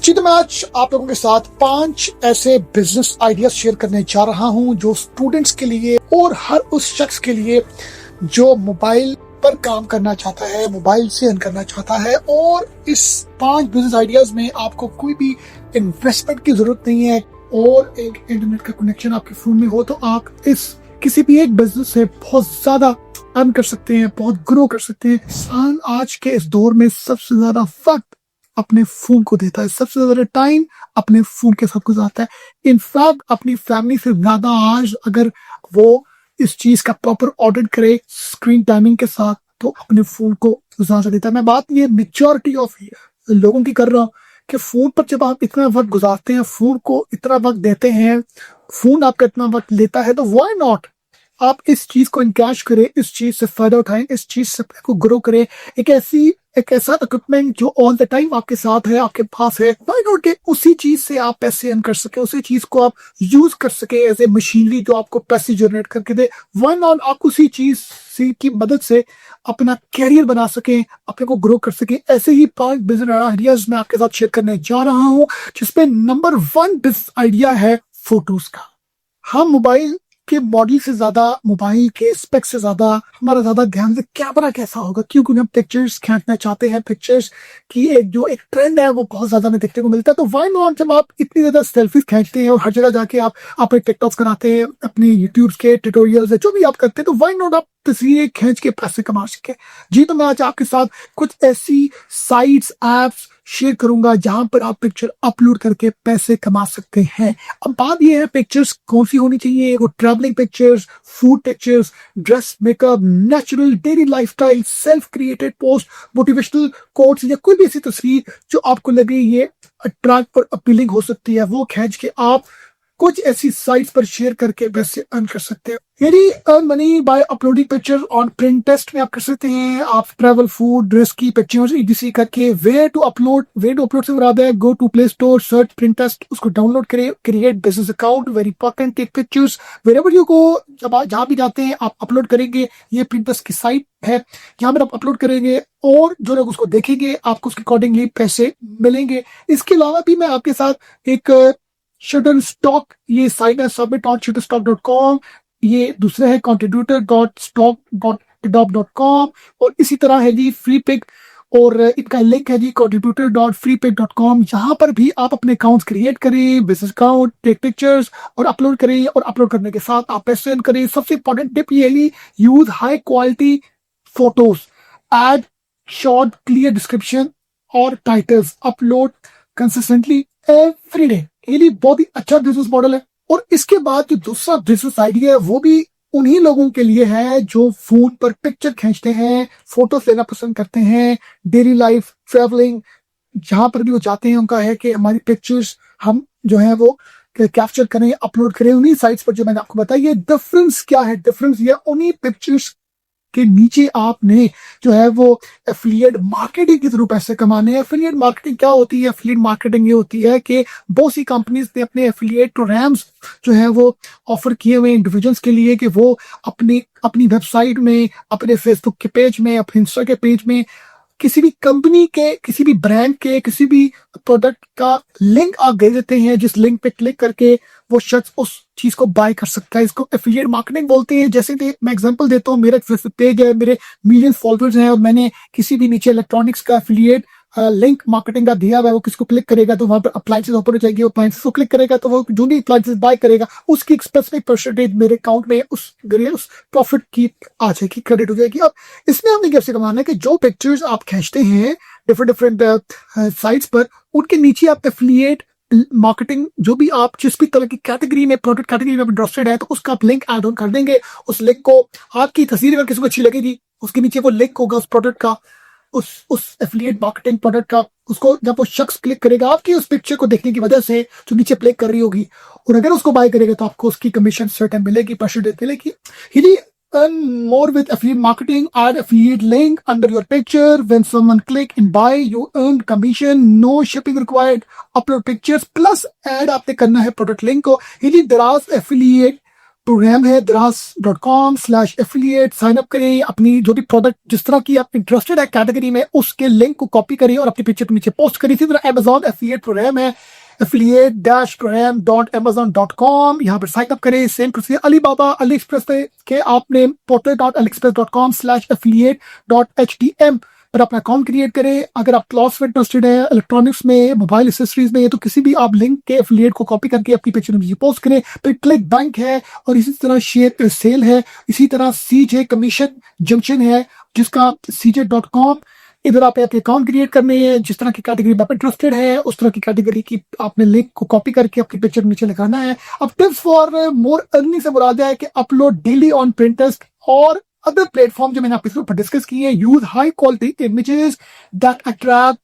जी, तो मैं आज आप लोगों के साथ 5 ऐसे बिजनेस आइडियाज शेयर करने जा रहा हूं जो स्टूडेंट्स के लिए और हर उस शख्स के लिए जो मोबाइल पर काम करना चाहता है, मोबाइल से अर्न करना चाहता है। और इस 5 बिजनेस आइडियाज में आपको कोई भी इन्वेस्टमेंट की जरूरत नहीं है और एक इंटरनेट का कनेक्शन आपके फोन में हो तो आप इस किसी भी एक बिजनेस से बहुत ज्यादा अर्न कर सकते हैं, बहुत ग्रो कर सकते हैं। इंसान आज के इस दौर में सबसे ज्यादा वक्त अपने फोन को देता है, सबसे ज्यादा टाइम अपने फोन के साथ गुजारता है। इनफैक्ट अपनी फैमिली से ज्यादा आज अगर वो इस चीज का प्रॉपर ऑडिट करे स्क्रीन टाइमिंग के साथ तो अपने फोन को ज्यादा देता है। मैं बात ये मेजॉरिटी ऑफ लोगों की कर रहा हूँ कि फोन पर जब आप इतना वक्त गुजारते हैं, फोन को इतना वक्त देते हैं, फोन आपका इतना वक्त लेता है, तो व्हाई नॉट आप इस चीज को इनकैश करें, इस चीज से फायदा उठाएं, इस चीज से अपने को ग्रो करें। एक ऐसा इक्विपमेंट जो ऑल द टाइम आपके साथ है, आपके पास है, व्हाई नॉट के उसी चीज से आप पैसे अर्न कर सके, उसी चीज को आप यूज कर सके एज ए मशीनरी जो आपको पैसे जनरेट करके दे। व्हाई नॉट आप उसी चीज की मदद से अपना कैरियर बना सके, अपने को ग्रो कर सके। ऐसे ही 5 बिजनेस आइडियाज मैं आपके साथ शेयर करने जा रहा हूँ, जिसपे नंबर 1 बिजनेस आइडिया है फोटोज का। हम मोबाइल के मॉडल से ज्यादा, मोबाइल के स्पेक से ज्यादा हमारा ज्यादा ध्यान से कैमरा कैसा होगा, क्योंकि हम पिक्चर्स खींचना चाहते हैं। पिक्चर्स की एक ट्रेंड है वो बहुत ज्यादा हमें देखने को मिलता है। तो व्हाई नॉट जब आप इतनी ज्यादा सेल्फीज खींचते हैं और हर जगह जाके आप अपने टिकटॉक्स कराते हैं, अपने यूट्यूब के ट्यूटोरियल्स है जो भी आप करते हैं, तो व्हाई नॉट आप तस्वीरें खींच के पैसे कमा सके। जी, तो मैं आज आपके साथ कुछ ऐसी साइट्स, एप्स शेयर करूंगा जहां पर आप पिक्चर अपलोड करके पैसे कमा सकते हैं। अब बात यह है पिक्चर्स कौन सी होनी चाहिए। वो travelling pictures, food pictures, dress, makeup, natural, daily lifestyle, self created post, motivational quotes या कोई भी ऐसी तस्वीर जो आपको लगे ये अट्रैक्ट और अपीलिंग हो सकती है, वो खींच के आप कुछ ऐसी साइट्स पर शेयर करके पैसे अर्न कर सकते हैं। यदि earn money by uploading picture on Pinterest में आप कर सकते हैं। आप ट्रैवल, फूड, ड्रेस की पिक्चर्स ईडीसी करके वेयर टू अपलोड से मुराद है go to play store, search Pinterest, उसको डाउनलोड करें, create business account, very important, take pictures wherever you go. जब आप जहां भी जाते हैं आप अपलोड करेंगे। ये Pinterest की साइट है, यहाँ पर आप अपलोड करेंगे और जो लोग उसको देखेंगे आपको उसके अकॉर्डिंगली पैसे मिलेंगे। इसके अलावा भी मैं आपके साथ एक शटरस्टॉक, ये साइट है submit.shutterstock.com, ये दूसरे है contributor.stock.adobe.com और इसी तरह है जी फ्रीपिक और इनका लिंक है जी contributor.freepik.com। यहाँ पर भी आप अपने अकाउंट्स क्रिएट करें, बिजनेस अकाउंट, टेक पिक्चर्स और अपलोड करें और अपलोड करने के साथ आप पैसे अर्न करें। सबसे इंपॉर्टेंट टिप ये है, use high quality photos, add short clear description और titles, upload consistently every day. ये बहुत ही अच्छा बिजनेस मॉडल है। और इसके बाद जो दूसरा बिजनेस आइडिया है वो भी उन्हीं लोगों के लिए है जो फोन पर पिक्चर खींचते हैं, फोटोज लेना पसंद करते हैं, डेली लाइफ, ट्रैवलिंग, जहां पर भी वो जाते हैं उनका है कि हमारी पिक्चर्स हम जो है वो कैप्चर करें, अपलोड करें उन्हीं साइट्स पर जो मैंने आपको बताया। ये डिफरेंस क्या है? डिफरेंस ये उन्हीं पिक्चर्स के नीचे आपने जो है वो एफिलिएट मार्केटिंग के थ्रू पैसे कमाने हैं। एफिलिएट मार्केटिंग क्या होती है? एफिलिएट मार्केटिंग ये होती है कि बहुत सी कंपनीज ने अपने एफिलिएट प्रोग्राम्स जो है वो ऑफर किए हुए इंडिविजुअल्स के लिए कि वो अपनी वेबसाइट में, अपने फेसबुक के पेज में, अपने इंस्टा के पेज में किसी भी कंपनी के, किसी भी ब्रांड के, किसी भी प्रोडक्ट का लिंक आप दे देते हैं, जिस लिंक पे क्लिक करके वो शख्स उस चीज को बाय कर सकता है। इसको एफिलिएट मार्केटिंग बोलते हैं। जैसे मैं एग्जांपल देता हूँ, मेरा फेसबुक पेज है, मेरे मिलियन फॉलोअर्स हैं और मैंने किसी भी नीचे इलेक्ट्रॉनिक्स का एफिलिएट लिंक मार्केटिंग का दिया हुआ है, वो किसको क्लिक करेगा तो वहां पर अप्लायंसेस ओपन हो जाएगी, अप्लायंसेस को क्लिक करेगा तो वो जो भी अप्लायंसेस बाय करेगा उसकी एक स्पेसिफिक परसेंटेज मेरे अकाउंट में उस प्रॉफिट की आ जाएगी, क्रेडिट हो जाएगी। अब इसमें हमने कैसे कमाना है कि जो पिक्चर्स आप खींचते हैं डिफरेंट साइट्स पर, उनके नीचे आप एफिलिएट मार्केटिंग, जो भी आप जिस भी तरह की कैटेगरी में, प्रोडक्ट कैटेगरी में इंटरेस्टेड है, तो उसका आप लिंक ऐड ऑन कर देंगे। उस लिंक को, आपकी तस्वीर अगर किसी को अच्छी लगेगी, उसके नीचे वो लिंक होगा उस प्रोडक्ट का, उस एफिलिएट मार्केटिंग प्रोडक्ट का। उसको जब वो शख्स क्लिक करेगा आपकी उस पिक्चर को देखने की वजह से जो नीचे प्ले कर रही होगी, और अगर उसको बाय करेगा तो आपको उसकी कमीशन सर्टेन मिलेगी, परसेंटेज मिलेगी। यदि earn more with affiliate marketing, add affiliate link under your picture. When someone click and buy, you earn commission. No shipping required. Upload pictures plus add आपने करना है product link को। यदि दराज affiliate programme है dras.com/affiliate। Sign up करें, अपनी जो भी प्रोडक्ट जिस तरह की आप इंटरेस्टेड है कैटेगरी में उसके लिंक को कॉपी करिए और अपनी पिक्चर के नीचे पोस्ट करिए। इसी तरह Amazon एफिलिएट प्रोग्राम है affiliate-program.amazon.com, यहाँ पर साइन अप करें। Same procedure Alibaba Ali express पे के आपने portal.aliexpress.com/affiliate.htm पर अपना अकाउंट क्रिएट करें। अगर आप क्लॉथ्स में इंटरेस्टेड है, इलेक्ट्रॉनिक्स में, मोबाइल एक्सेसरीज में, तो किसी भी आप लिंक के एफिलिएट को कॉपी करके अपनी पिक्चर में पोस्ट करें। फिर क्लिक बैंक है और इसी तरह शेयर सेल है, इसी तरह CJ कमीशन जंक्शन है जिसका cj.com। इधर आप आपके अकाउंट क्रिएट करने हैं, जिस तरह की कैटेगरी में आप इंटरेस्टेड है उस तरह की कैटेगरी की आपने लिंक को कॉपी करके अपनी पिक्चर नीचे लगाना है। अब टिप्स फॉर मोर अर्निंग से मुराद है कि अपलोड डेली ऑन Pinterest और अदर प्लेटफॉर्म जो मैंने आपके ऊपर डिस्कस किए हैं। Use high quality images that attract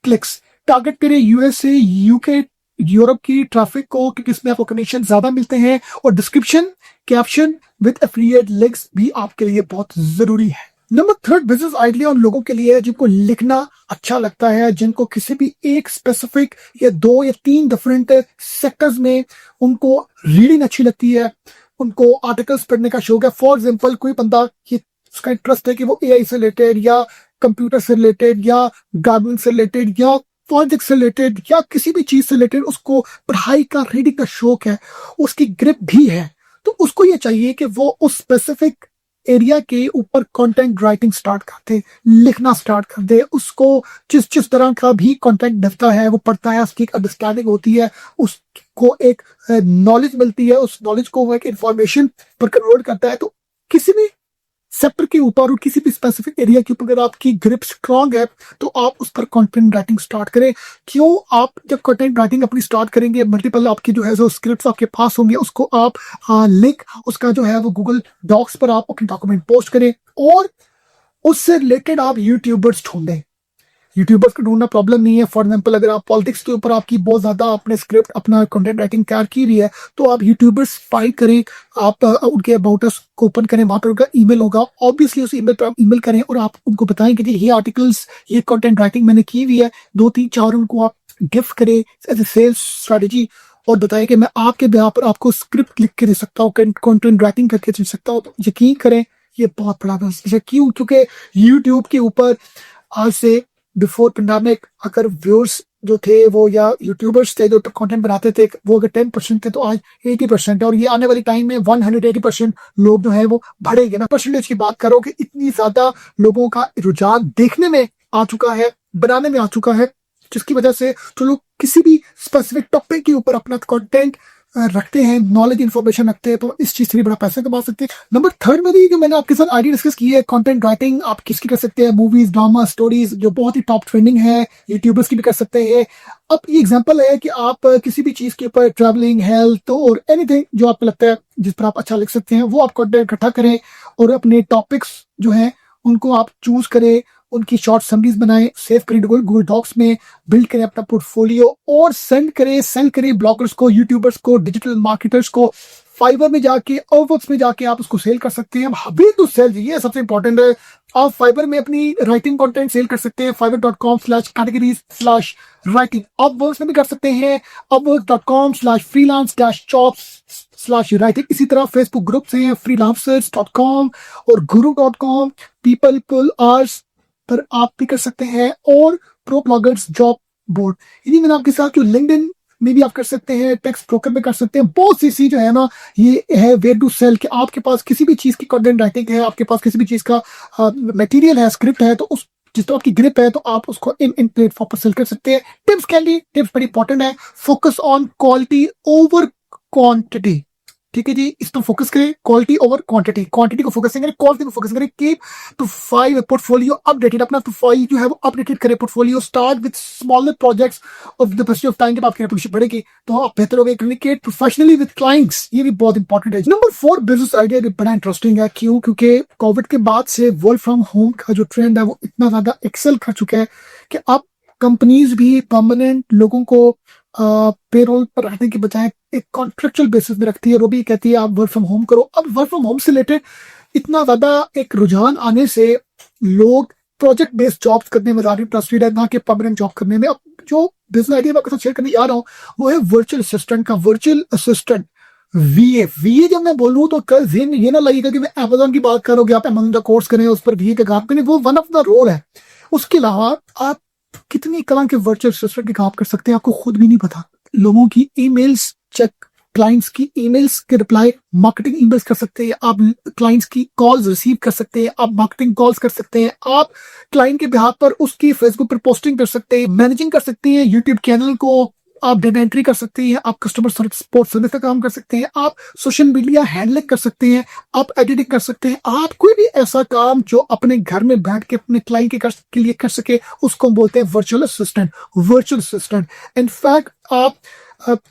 clicks. Target करें USA, UK, यूरोप की ट्रैफिक को क्योंकि इसमें आपको कमीशन ज्यादा मिलते हैं। और description caption with affiliate links भी आपके लिए बहुत जरूरी है। नंबर 3 बिजनेस आइडिया उन लोगों के लिए है जिनको लिखना अच्छा लगता है, जिनको किसी भी एक स्पेसिफिक या 2 या 3 डिफरेंट सेक्टर्स में उनको रीडिंग अच्छी लगती है, उनको आर्टिकल्स पढ़ने का शौक है। फॉर एग्जाम्पल कोई बंदा ये उसका इंटरेस्ट है कि वो AI से रिलेटेड या कंप्यूटर से रिलेटेड या गार्मेंट से रिलेटेड या पॉलिटिक्स से रिलेटेड या किसी भी चीज से रिलेटेड उसको पढ़ाई का रीडिंग का शौक है, उसकी ग्रिप भी है, तो उसको ये चाहिए कि वो उस स्पेसिफिक एरिया के ऊपर कंटेंट राइटिंग स्टार्ट कर दे, लिखना स्टार्ट कर दे। उसको जिस तरह का भी कंटेंट मिलता है वो पढ़ता है, उसकी एक अंडरस्टैंडिंग होती है, उसको एक नॉलेज मिलती है, उस नॉलेज को वो एक इंफॉर्मेशन पर कन्वर्ट करता है। तो किसी भी सेक्टर के ऊपर और किसी भी स्पेसिफिक एरिया के ऊपर अगर आपकी ग्रिप स्ट्रांग है तो आप उस पर कंटेंट राइटिंग स्टार्ट करें। क्यों? आप जब कंटेंट राइटिंग अपनी स्टार्ट करेंगे, मल्टीपल आपकी जो है जो स्क्रिप्ट्स आपके पास होंगे, उसको आप लिंक उसका जो है वो गूगल डॉक्स पर आप अपने डॉक्यूमेंट पोस्ट करें और उससे रिलेटेड आप यूट्यूबर्स ढूंढें। यूट्यूबर्स को ढूंढना प्रॉब्लम नहीं है। फॉर एग्जाम्पल अगर आप पॉलिटिक्स के ऊपर आपकी बहुत ज्यादा अपने स्क्रिप्ट अपना कंटेंट राइटिंग तैयार की रही है तो आप यूट्यूबर्स फाइंड करें, आप उनके अबाउट अस को ओपन करें, वहां पर उनका ईमेल होगा, ऑब्वियसली उस ईमेल पर आप ईमेल करें और आप उनको बताएं कि ये आर्टिकल्स ये कंटेंट राइटिंग मैंने की हुई है। 2 3 4 उनको आप गिफ्ट करें एज ए सेल्स स्ट्रेटेजी और बताएं कि मैं आपके बिहार पर आपको स्क्रिप्ट लिख के दे सकता हूँ, कंटेंट राइटिंग करके दे सकता हूँ। यकीन करें ये बहुत बड़ा बिजनेस है। क्यों? क्योंकि यूट्यूब के ऊपर आज से बिफोर पेंडेमिक अगर व्यूअर्स जो थे वो या यूट्यूबर्स थे जो कंटेंट बनाते थे वो अगर 10% थे तो आज 80% है और ये आने वाली टाइम में 180% लोग जो है वो बढ़ेंगे। मैं परसेंटेज की बात करूँ कि इतनी ज्यादा लोगों का रुझान देखने में आ चुका है, बनाने में आ चुका है, जिसकी वजह से जो लोग किसी भी स्पेसिफिक टॉपिक के ऊपर अपना कंटेंट रखते हैं, नॉलेज इंफॉर्मेशन रखते हैं, तो इस चीज से भी बड़ा पैसा कमा सकते हैं। नंबर 3 में जो मैंने आपके साथ आइडिया डिस्कस की है, कंटेंट राइटिंग आप किसकी कर सकते हैं, मूवीज, ड्रामा, स्टोरीज जो बहुत ही टॉप ट्रेंडिंग है, यूट्यूबर्स की भी कर सकते हैं। अब ये एग्जांपल है कि आप किसी भी चीज के ऊपर ट्रैवलिंग, हेल्थ और एनीथिंग जो आपको लगता है जिस पर आप अच्छा लिख सकते हैं वो आप कंटेंट इकट्ठा करें और अपने टॉपिक्स जो है उनको आप चूज करें, उनकी शॉर्ट समरीज बनाएं, सेव करें गूगल डॉक्स में, बिल्ड करें अपना पोर्टफोलियो और सेंड करें ब्लॉगर्स को, यूट्यूबर्स को, डिजिटल मार्केटर्स को। फाइवर में जाके, अपवर्क्स में जाके आप उसको सेल कर सकते हैं। हबी टू सेल, ये सबसे इंपॉर्टेंट है। आप फाइवर में अपनी राइटिंग कंटेंट सेल कर सकते हैं, fiverr.com/categories/writing। अपवर्क्स में भी कर सकते हैं, upwork.com/freelance-jobs/writing। इसी तरह फेसबुक ग्रुप्स हैं, freelancers.com और guru.com, people hours पर आप भी कर सकते हैं और प्रो ब्लॉगर्स जॉब बोर्ड। यदि मैंने आपके साथ जो लिंक्डइन में भी आप कर सकते हैं, टेक्स्ट ब्रोकर में कर सकते हैं। बहुत सी जो है ना ये है वेयर टू सेल कि आपके पास किसी भी चीज की कंटेंट राइटिंग है, आपके पास किसी भी चीज का मटेरियल है, स्क्रिप्ट है, तो उस जिस तरह आपकी ग्रिप है तो आप उसको इन प्लेटफॉर्म पर सेल कर सकते हैं। टिप्स के लिए टिप्स बड़ी इंपॉर्टेंट है। Focus on quality over quantity. ठीक है जी, इस पर फोकस करें, क्वालिटी ओवर क्वांटिटी। क्वांटिटी को फोकस करें, क्वालिटी को फोकस करें। कीप प्रोफाइल पोर्टफोलियो अपडेटेड, अपना प्रोफाइल जो है वो अपडेटेड करें। Portfolio start with smaller projects of the person of time. जब आपकी रेपुटेशन बढ़ेगी तो आप बेहतर होंगे। कम्युनिकेट प्रोफेशनली विद क्लाइंट्स, ये भी बहुत इंपॉर्टेंट है। नंबर 4 बिजनेस आइडिया भी बड़ा इंटरेस्टिंग है। क्यों? क्योंकि कोविड के बाद से वर्क फ्रॉम होम का जो ट्रेंड है वो इतना ज्यादा एक्सेल कर चुका है कि अब कंपनीज भी परमानेंट लोगों को पेरोल पर रखने के बजाय एक कॉन्ट्रेक्चुअल बेसिस में रखती है। वो भी कहती है आप वर्क फ्रॉम होम करो। अब वर्क फ्रॉम होम से रिलेटेड इतना ज्यादा एक रुझान आने से लोग प्रोजेक्ट बेस्ड जॉब्स करने में ज्यादा इंटरेस्टेड है, ना कि परमानेंट जॉब करने में। अब जो बिजनेस आइडिया मैं आपके साथ शेयर करने जा रहा हूँ वो है वर्चुअल असिस्टेंट का। वर्चुअल असिस्टेंट वीए जब मैं बोलूँ तो कल जेन में ये ना लगेगा कि मैं अमेजोन की बात करोगे, आप अमेजोन का कोर्स करें उस पर वीए का काम करें, वो वन ऑफ द रोल है। उसके अलावा आप कितनी कला के वर्चुअल असिस्टेंट के काम कर सकते हैं आपको खुद भी नहीं पता। लोगों की ईमेल्स चेक, क्लाइंट्स की ईमेल्स के रिप्लाई, मार्केटिंग ईमेल्स कर सकते हैं आप, क्लाइंट्स की कॉल्स रिसीव कर सकते हैं आप, मार्केटिंग कॉल्स कर सकते हैं आप, क्लाइंट के बिहाफ पर उसकी फेसबुक पर पोस्टिंग कर सकते हैं, मैनेजिंग कर सकते हैं यूट्यूब चैनल को, आप डेटा एंट्री कर सकते हैं, आप कस्टमर सपोर्ट सर्विस का काम कर सकते हैं, आप सोशल मीडिया हैंडलिंग कर सकते हैं, आप एडिटिंग कर सकते हैं, आप कोई भी ऐसा काम जो अपने घर में बैठ के अपने क्लाइंट के लिए कर सके, उसको हम बोलते हैं virtual assistant. Virtual assistant in fact आप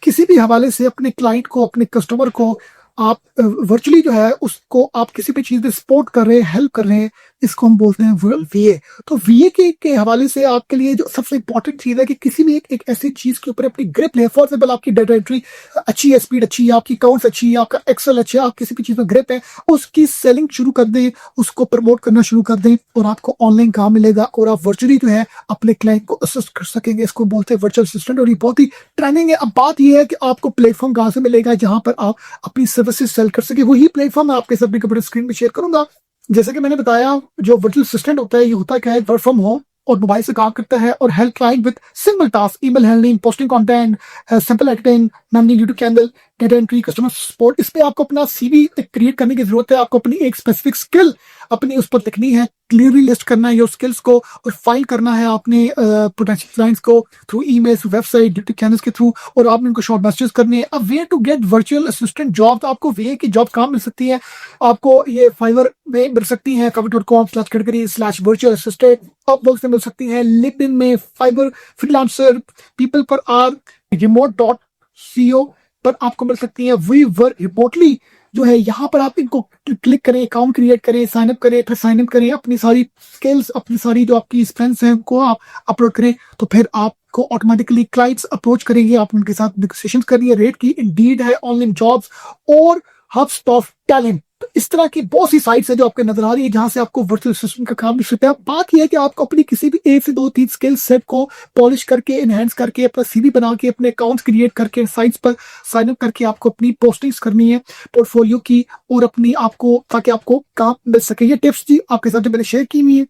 किसी भी हवाले से अपने क्लाइंट को, अपने कस्टमर को आप वर्चुअली जो है उसको आप किसी भी चीज में सपोर्ट कर रहे हैं, हेल्प कर रहे हैं, इसको हम बोलते हैं वीए। तो वीए के हवाले से आपके लिए जो सबसे इंपॉर्टेंट चीज है कि किसी भी एक ऐसी चीज के ऊपर अपनी ग्रिप ले। फॉर एग्जाम्पल आपकी डेटा एंट्री अच्छी है, स्पीड अच्छी है, आपकी अकाउंट्स अच्छी है, आपका एक्सेल अच्छा है, आप किसी भी चीज में ग्रिप है, उसकी सेलिंग शुरू कर दें, उसको प्रमोट करना शुरू कर दें और आपको ऑनलाइन काम मिलेगा और आप वर्चुअली जो है अपने क्लाइंट को असिस्ट कर सकेंगे। इसको बोलते हैं वर्चुअल असिस्टेंट और ये बहुत ही ट्रेनिंग है। अब बात यह है कि आपको प्लेटफॉर्म कहाँ से मिलेगा जहां पर आप अपनी सर्विसेज सेल कर सके। वही प्लेटफॉर्म मैं आपके साथ अपनी कंप्यूटर स्क्रीन में शेयर करूंगा। जैसे कि मैंने बताया, जो वर्चुअल असिस्टेंट होता है ये होता क्या है, वर्क फ्रॉम होम और मोबाइल से काम करता है और help client with simple task, email handling, posting content, simple editing, managing YouTube channel, data entry, customer support. इस पे आपको अपना सीवी क्रिएट करने की जरूरत है। आपको अपनी एक स्पेसिफिक स्किल अपनी उस पर लिखनी है, क्लियरली लिस्ट करना है योर स्किल्स को और फाइल करना है आपने पोटेंशियल क्लाइंट्स को through email, through website, YouTube channels के थ्रू, और आपने उनको शॉर्ट मैसेजेस करने हैं। अब way to get virtual assistant job, तो आपको वे की जॉब कहाँ मिल सकती है? आपको ये फाइवर में मिल सकती है, fiverr.com/category/virtual assistant, अपवर्क से मिल सकती है, लिंक्डइन में, फाइवर, फ्रीलांसर, पीपल पर आर, remote.co पर आपको मिल सकती है। वी वर्क रिमोटली जो है, यहाँ पर आप इनको क्लिक करें, अकाउंट क्रिएट करें, साइन अप करें, फिर साइन अप करें, अपनी सारी स्किल्स, अपनी सारी जो आपकी स्ट्रेंथ्स हैं उनको आप अपलोड करें, तो फिर आपको ऑटोमेटिकली क्लाइंट्स अप्रोच करेंगे, आप उनके साथ नेगोशिएशन करिए रेट की। इंडीड है, ऑनलाइन जॉब्स और हबस्पॉट टैलेंट। तो इस तरह की बहुत सी साइट्स है जो आपको नजर आ रही है जहां से आपको वर्चुअल असिस्टेंट का काम मिल सकता है। बात यह है कि आपको अपनी किसी भी 1 से 2-3 स्किल सेट को पॉलिश करके, एनहेंस करके, अपना सीवी बना के, अपने अकाउंट्स क्रिएट करके, साइट्स पर साइन अप करके आपको अपनी पोस्टिंग्स करनी है पोर्टफोलियो की, और अपनी आपको, ताकि आपको काम मिल सके। ये टिप्स जी आपके साथ जो मैंने शेयर की हुई है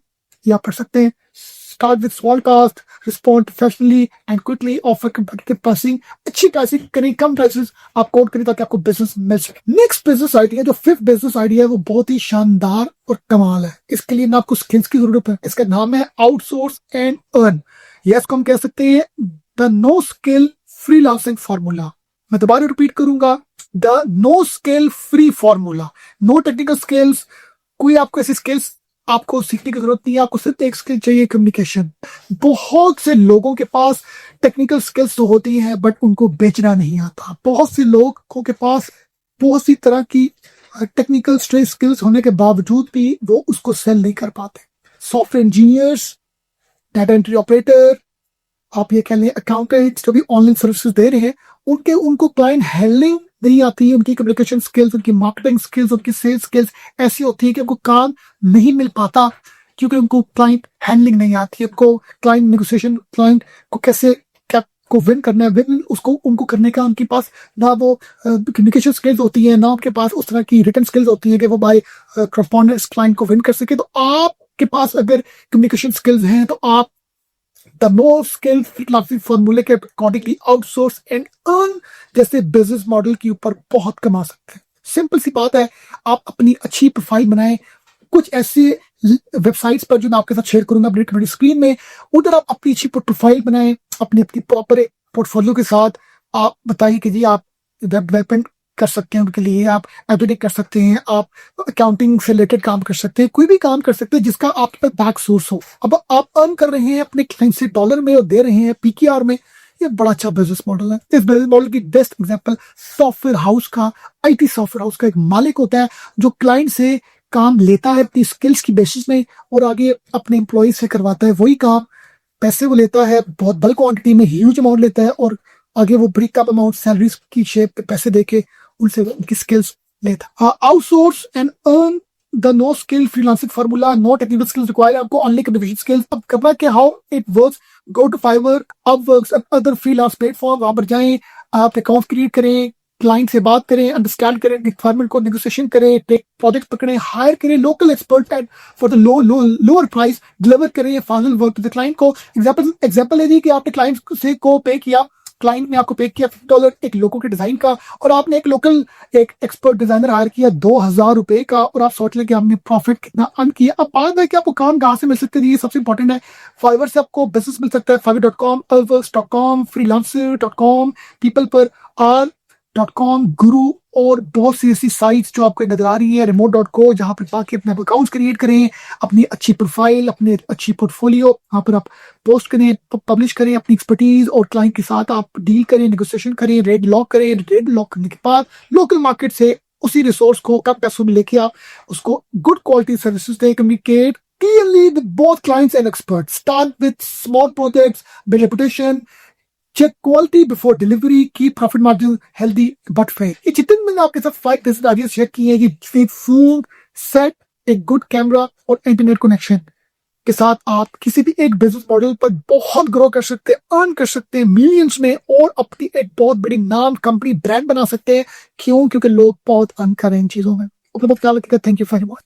ये आप पढ़ सकते हैं। Start with small task, respond professionally and quickly, offer competitive pricing, अच्छी प्राइसिंग करें, कम प्राइसेस आप कोट करें ताकि आपको बिजनेस मिल सके। नेक्स्ट बिजनेस आइडिया, जो 5th बिजनेस आइडिया है, वो बहुत ही शानदार और कमाल है। इसके लिए ना आपको स्किल्स की जरूरत है। इसका नाम है आउटसोर्स एंड अर्न। या इसको हम कह सकते हैं the no skill freelancing formula. मैं दोबारा रिपीट करूंगा, the no skill free formula. No technical skills, कोई आपको ऐसी स्किल्स आपको सीखने की जरूरत नहीं है, आपको सिर्फ एक स्किल चाहिए, कम्युनिकेशन। बहुत से लोगों के पास टेक्निकल स्किल्स तो होती हैं बट उनको बेचना नहीं आता। बहुत से लोगों के पास बहुत सी तरह की टेक्निकल स्किल्स होने के बावजूद भी वो उसको सेल नहीं कर पाते। Software engineers, data entry operator, आप ये कह लें अकाउंटेंट्स जो भी ऑनलाइन सर्विसेज दे रहे हैं, उनको क्लाइंट हैंडलिंग नहीं आती है। उनकी कम्युनिकेशन स्किल्स, उनकी मार्केटिंग स्किल्स, उनकी सेल्स स्किल्स ऐसी होती है कि उनको काम नहीं मिल पाता क्योंकि उनको क्लाइंट हैंडलिंग नहीं आती है। उनको क्लाइंट नेगोशिएशन, क्लाइंट को कैसे को विन करना है, विन उसको उनको करने का उनके पास ना वो कम्युनिकेशन स्किल्स होती है, ना उनके पास उस तरह की रिटन स्किल्स होती है कि वो बाय करस्पॉन्डेंस क्लाइंट को विन कर सके। तो आपके पास अगर कम्युनिकेशन स्किल्स हैं तो आप द नो स्किल फ्रीलांसिंग फॉर्मूले के अकॉर्डिंगली आउटसोर्स एंड अर्न जैसे बिजनेस मॉडल के ऊपर बहुत कमा सकते हैं। सिंपल सी बात है, आप अपनी अच्छी प्रोफाइल बनाएं कुछ ऐसी वेबसाइट्स पर जो मैं आपके साथ शेयर करूंगा अपनी कंप्यूटर स्क्रीन में। उधर आप अपनी अच्छी प्रोफाइल बनाएं, अपनी प्रॉपर पोर्टफोलियो के साथ। आप बताइए कि जी आप वेब डेवलपमेंट कर सकते हैं, उनके लिए आप एडिटिंग कर सकते हैं, आप अकाउंटिंग से रिलेटेड काम कर सकते हैं, कोई भी काम कर सकते हैं जिसका आपके पास बैक सोर्स हो। अब आप अर्न कर रहे हैं अपने क्लाइंट से डॉलर में और दे रहे हैं पीकेआर में, ये बड़ा अच्छा बिजनेस मॉडल है। इस बिजनेस मॉडल की बेस्ट एग्जांपल सॉफ्टवेयर हाउस का, आईटी सॉफ्टवेयर हाउस का एक मालिक होता है जो क्लाइंट से काम लेता है अपनी स्किल्स की बेसिस में और आगे अपने एम्प्लॉय से करवाता है वही काम। पैसे वो लेता है बहुत बल्क क्वांटिटी में, ह्यूज अमाउंट लेता है और आगे वो बड़ी कम अमाउंट सैलरीज की शेप पे पैसे देके उनसे उनकी स्किल्स लेता। Outsource and earn the no skill freelancing formula, no technical skills required, आपको ओनली कम्युनिकेशन स्किल्स। अब करना क्या, how it works, go to Fiverr, Upworks and other freelance platform, वहां पर जाएं, आप अकाउंट क्रिएट करें, क्लाइंट से बात करें, अंडरस्टैंड करें रिक्वायरमेंट को, नेगोशिएशन करें, टेक प्रोजेक्ट पकड़ें, हायर करें local expert at for the lower price, deliver करें final work to the client को। एग्जांपल है जी कि आपने क्लाइंट से को पे किया, क्लाइंट ने आपको पे किया $50 एक लोगों के डिजाइन का, और आपने एक लोकल एक एक्सपर्ट डिजाइनर हायर किया $2000 का, और आप सोच लें कि आपने प्रॉफिट कितना अर्न किया। अब बात है कि आपको काम कहाँ से मिल सकते हैं, ये सबसे इंपॉर्टेंट है। फाइवर से आपको बिजनेस मिल सकता है, fiverr.com, upwork.com, freelancer.com, people per hour.com, गुरु, और बहुत सी ऐसी साइट्स जो आपको नजर आ रही है, remote.co, जहां पर जाके अपने अकाउंट्स क्रिएट करें, अपनी अच्छी प्रोफाइल, अपने अच्छी पोर्टफोलियो वहां पर आप पोस्ट करें, पब्लिश करें अपनी एक्सपर्टीज, और क्लाइंट के साथ आप डील करें, नेगोशिएशन करें, रेट लॉक करें। रेट लॉक करने के बाद लोकल मार्केट से उसी रिसोर्स को कम पैसों में लेके आप उसको गुड क्वालिटी सर्विसेज दें, communicate clearly with both clients and experts. Start with small projects, build reputation, check quality before delivery, keep profit margin healthy but fair. ये जितने मैंने आपके साथ 5 business ideas शेयर किए हैं, ये फोन सेट, एक गुड कैमरा और इंटरनेट कनेक्शन के साथ आप किसी भी एक बिजनेस मॉडल पर बहुत ग्रो कर सकते हैं, अर्न कर सकते हैं मिलियंस में, और अपनी एक बहुत बड़ी नाम, कंपनी, ब्रांड बना सकते हैं। क्यों? क्योंकि लोग बहुत अर्न कर रहे हैं इन चीजों में। अपना बहुत ख्याल रखिएगा। Thank you very much.